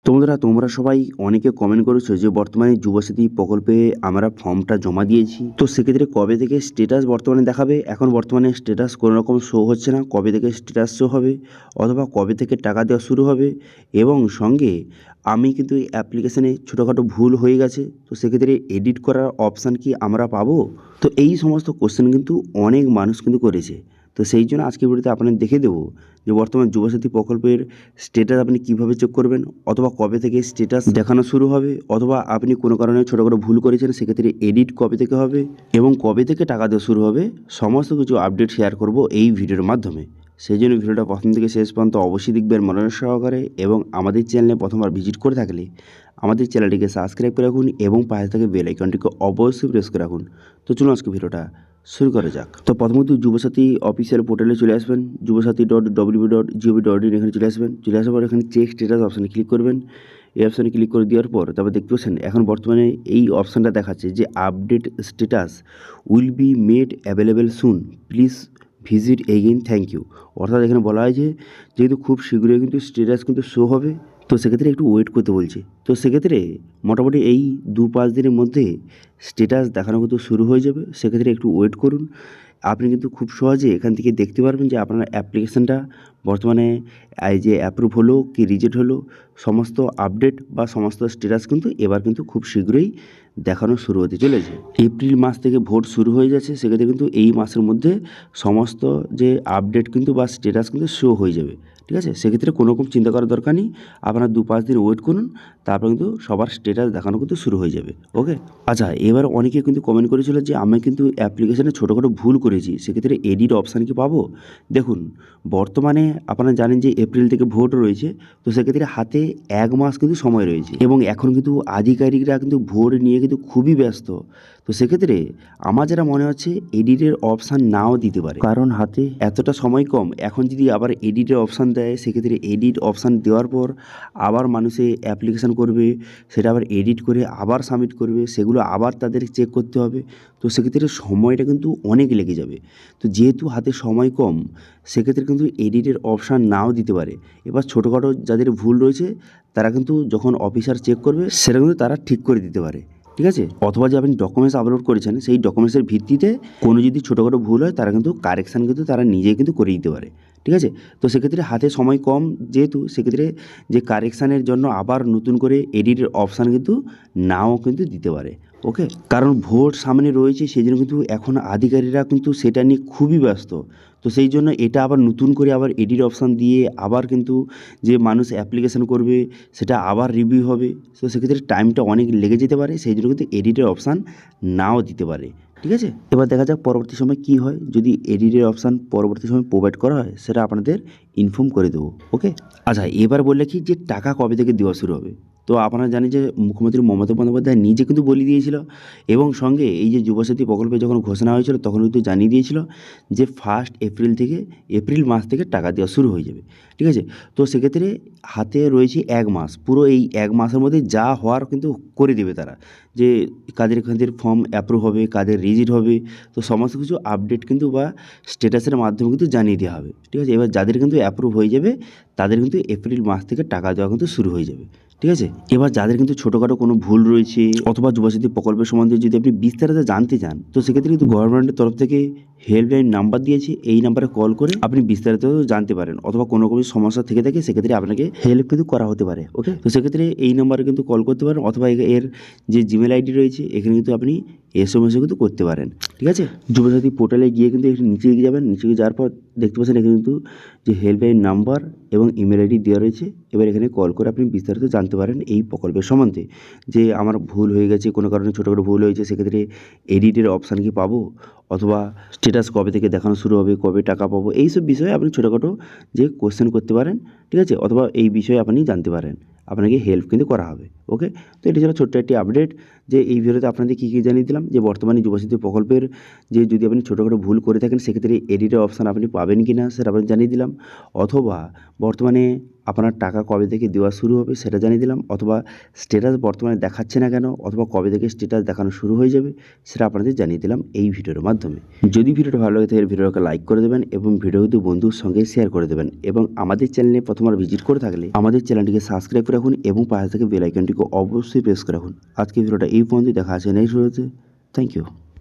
তো বন্ধুরা, তোমরা সবাই অনেকে কমেন্ট করেছো যে বর্তমানে যুবসাথী প্রকল্পে আমরা ফর্মটা জমা দিয়েছি, তো সেক্ষেত্রে কবে থেকে স্ট্যাটাস বর্তমানে দেখাবে। এখন বর্তমানে স্ট্যাটাস কোনো রকম শো হচ্ছে না, কবে থেকে স্ট্যাটাস শো হবে অথবা কবে থেকে টাকা দেওয়া শুরু হবে। এবং সঙ্গে আমি কিন্তু এই অ্যাপ্লিকেশানে ছোটোখাটো ভুল হয়ে গেছে, তো সেক্ষেত্রে এডিট করার অপশান কি আমরা পাবো। তো এই সমস্ত কোশ্চেন কিন্তু অনেক মানুষ কিন্তু করেছে। তো সেই জন্য আজকের ভিডিওতে আপনাদের দেখে দেবো যে বর্তমান যুবসাথী প্রকল্পের স্ট্যাটাস আপনি কীভাবে চেক করবেন, অথবা কবে থেকে স্ট্যাটাস দেখানো শুরু হবে, অথবা আপনি কোনো কারণে ছোটোখাটো ভুল করেছেন সেক্ষেত্রে এডিট কবে থেকে হবে এবং কবে থেকে টাকা দেওয়া শুরু হবে, সমস্ত কিছু আপডেট শেয়ার করব এই ভিডিওর মাধ্যমে। সেই জন্য ভিডিওটা প্রথম থেকে শেষ পর্যন্ত অবশ্যই দেখবেন মনোযোগ সহকারে, এবং আমাদের চ্যানেলে প্রথমবার ভিজিট করে থাকলে আমাদের চ্যানেলটিকে সাবস্ক্রাইব করে রাখুন এবং পাশে থেকে বেল আইকনটিকে অবশ্যই প্রেস করে রাখুন। তো চলুন আজকে ভিডিওটা শুরু করা যাক। তো প্রথমত যুবসাথী অফিসিয়াল পোর্টালে চলে আসবেন, যুবসাথী.www.gov.in এখানে চলে আসবেন। চলে আসার পর এখানে চেক স্ট্যাটাস অপশানে ক্লিক করবেন। এই অপশানে ক্লিক করে দেওয়ার পর তারপর দেখতে পাচ্ছেন এখন বর্তমানে এই অপশানটা দেখাচ্ছে যে update status will be made available soon, please visit again, thank you. অর্থাৎ এখানে বলা হয় যে যেহেতু খুব শীঘ্রই কিন্তু স্ট্যাটাস কিন্তু শো হবে, তো সেক্ষেত্রে একটু ওয়েট করতে বলছে। তো সেক্ষেত্রে মোটামুটি এই 2-5 দিনের মধ্যে স্ট্যাটাস দেখানো কিন্তু শুরু হয়ে যাবে, সেক্ষেত্রে একটু ওয়েট করুন। আপনি কিন্তু খুব সহজে এখান থেকে দেখতে পারবেন যে আপনার অ্যাপ্লিকেশানটা বর্তমানে এই যে অ্যাপ্রুভ হলো কি রিজেক্ট হলো, সমস্ত আপডেট বা সমস্ত স্ট্যাটাস কিন্তু এবার কিন্তু খুব শীঘ্রই দেখানো শুরু হতে চলেছে। এপ্রিল মাস থেকে ভোট শুরু হয়ে যাচ্ছে, সেক্ষেত্রে কিন্তু এই মাসের মধ্যে সমস্ত যে আপডেট কিন্তু বা স্ট্যাটাস কিন্তু শো হয়ে যাবে, ঠিক আছে। সেক্ষেত্রে কোনো রকম চিন্তা করার দরকার নেই, আপনারা 2-5 দিন ওয়েট করুন, তারপর কিন্তু সবার স্ট্যাটাস দেখানো কিন্তু শুরু হয়ে যাবে। ওকে, আচ্ছা, এবার অনেকে কিন্তু কমেন্ট করেছিল যে আমি কিন্তু অ্যাপ্লিকেশানে ছোটোখাটো ভুল করেছি, সেক্ষেত্রে এডিট অপশান কি পাবো। দেখুন, বর্তমানে আপনারা জানেন যে এপ্রিল থেকে ভোট রয়েছে, তো সেক্ষেত্রে হাতে 1 মাস কিন্তু সময় রয়েছে, এবং এখন কিন্তু আধিকারিকরা কিন্তু ভোট নিয়ে কিন্তু খুবই ব্যস্ত। তো সেক্ষেত্রে আমার যেটা মনে হচ্ছে এডিটের অপশান নাও দিতে পারে, কারণ হাতে এতটা সময় কম। এখন যদি আবার এডিটের অপশান দেয়, সেক্ষেত্রে এডিট অপশান দেওয়ার পর আবার মানুষে অ্যাপ্লিকেশান করবে, সেটা আবার এডিট করে আবার সাবমিট করবে, সেগুলো আবার তাদের চেক করতে হবে। তো সেক্ষেত্রে সময়টা কিন্তু অনেক লেগে যাবে। তো যেহেতু হাতে সময় কম, সেক্ষেত্রে কিন্তু এডিটের অপশান নাও দিতে পারে। এবার ছোটোখাটো যাদের ভুল রয়েছে তারা কিন্তু যখন অফিসার চেক করবে সেটা কিন্তু তারা ঠিক করে দিতে পারে, ঠিক আছে। অথবা যে আপনি ডকুমেন্টস আপলোড করেছেন সেই ডকুমেন্টসের ভিত্তিতে কোনো যদি ছোটোখাটো ভুল হয় তারা কিন্তু কারেকশান কিন্তু তারা নিজেই কিন্তু করে দিতে পারে, ঠিক আছে। তো সেক্ষেত্রে হাতে সময় কম যেহেতু, সেক্ষেত্রে যে কারেকশানের জন্য আবার নতুন করে এডিটের অপশান কিন্তু নাও কিন্তু দিতে পারে। ওকে, কারণ ভোট সামনে রয়েছে, সেই জন্য কিন্তু এখন আধিকারিকরা কিন্তু সেটা নিয়ে খুবই ব্যস্ত। তো সেই জন্য এটা আবার নতুন করে আবার এডিট অপশান দিয়ে আবার কিন্তু যে মানুষ অ্যাপ্লিকেশান করবে সেটা আবার রিভিউ হবে, তো সেক্ষেত্রে টাইমটা অনেক লেগে যেতে পারে, সেই জন্য কিন্তু এডিটের অপশান নাও দিতে পারে, ঠিক আছে। এবার দেখা যাক পরবর্তী সময় কি হয়, যদি এডিটের অপশান পরবর্তী সময় প্রোভাইড করা হয় সেটা আপনাদের ইনফর্ম করে দেবো। ওকে, আচ্ছা, এবার বললে কি যে টাকা কবে থেকে দেওয়া শুরু হবে। তো আপনারা জানেন যে মুখ্যমন্ত্রী মমতা বন্দ্যোপাধ্যায় নিজে কিন্তু বলে দিয়েছিল, এবং সঙ্গে এই যে যুবসাথী প্রকল্পে যখন ঘোষণা হয়েছিল তখন কিন্তু জানিয়ে দিয়েছিল যে 1 এপ্রিল থেকে, এপ্রিল মাস থেকে টাকা দেওয়া শুরু হয়ে যাবে, ঠিক আছে। তো সেক্ষেত্রে হাতে রয়েছে 1 মাস, পুরো এই 1 মাসের মধ্যে যা হওয়ার কিন্তু করে দেবে তারা, যে কাদের কাদের ফর্ম অ্যাপ্রুভ হবে, কাদের রিজেক্ট হবে, তো সমস্ত কিছু আপডেট কিন্তু বা স্ট্যাটাসের মাধ্যমে কিন্তু জানিয়ে দেওয়া হবে, ঠিক আছে। এবার যাদের কিন্তু অ্যাপ্রুভ হয়ে যাবে তাদের কিন্তু এপ্রিল মাস থেকে টাকা দেওয়া কিন্তু শুরু হয়ে যাবে, ঠিক আছে। এবার যাদের কিন্তু ছোটোখাটো কোনো ভুল রয়েছে অথবা যুবসাথী প্রকল্পের সম্বন্ধে যদি আপনি বিস্তারিত জানতে চান, তো সেক্ষেত্রে কিন্তু গভর্নমেন্টের তরফ থেকে হেল্পলাইন নাম্বার দিয়েছে, এই নাম্বারে কল করে আপনি বিস্তারিত জানতে পারেন, অথবা কোনো কোনো সমস্যা থেকে থাকে সেক্ষেত্রে আপনাকে হেল্প কিন্তু করা হতে পারে। ওকে, তো সেক্ষেত্রে এই নাম্বারে কিন্তু কল করতে পারেন, অথবা এর যে জিমেল আইডি রয়েছে এখানে কিন্তু আপনি এসএমএসও কিন্তু করতে পারেন, ঠিক আছে। যুবসাথী পোর্টালে গিয়ে কিন্তু একটু নিচে গিয়ে যাবেন, নিচে গিয়ে যাওয়ার পর দেখতে পাচ্ছেন এখানে কিন্তু যে হেল্পলাইন নাম্বার এবং ইমেল আইডি দেওয়া রয়েছে। এবার এখানে কল করে আপনি বিস্তারিত জানতে পারেন এই প্রকল্পের সম্বন্ধে, যে আমার ভুল হয়ে গেছে, কোনো কারণে ছোটোখাটো ভুল হয়েছে, সেক্ষেত্রে এডিটের অপশান কি পাবো, অথবা স্ট্যাটাস কবে থেকে দেখানো শুরু হবে, কবে টাকা পাবো, এইসব বিষয়ে আপনি ছোটোখাটো যে কোশ্চেন করতে পারেন, ঠিক আছে, অথবা এই বিষয়ে আপনি জানতে পারেন, আপনাকে হেল্প কিন্তু করা হবে। ওকে, তো এটি ছিল ছোট্ট একটি আপডেট, যে এই ভিডিওতে আপনাদের কী কী জানিয়ে দিলাম, যে বর্তমানে যুবসাথী প্রকল্পের যে যদি আপনি ছোটোখাটো ভুল করে থাকেন সেক্ষেত্রে এডিটের অপশান আপনি পাবেন কি না সেটা আপনি জানিয়ে দিলাম, অথবা বর্তমানে আপনার টাকা কবে থেকে দেওয়া শুরু হবে সেটা জানিয়ে দিলাম, অথবা স্ট্যাটাস বর্তমানে দেখাচ্ছে না কেন, অথবা কবে থেকে স্ট্যাটাস দেখানো শুরু হয়ে যাবে সেটা আপনাদের জানিয়ে দিলাম এই ভিডিওর মাধ্যমে। যদি ভিডিওটা ভালো লাগে তাহলে ভিডিওটাকে লাইক করে দেবেন এবং ভিডিওটি বন্ধুর সঙ্গে শেয়ার করে দেবেন, এবং আমাদের চ্যানেলে প্রথমবার ভিজিট করে থাকলে আমাদের চ্যানেলটিকে সাবস্ক্রাইব করে রাখুন এবং পাশে থেকে বেল আইকনটিকে অবশ্যই প্রেস করে রাখুন। আজকে ভিডিওটা এই পর্যন্ত, দেখা আছে নেক্সট ভিডিওতে। Thank you.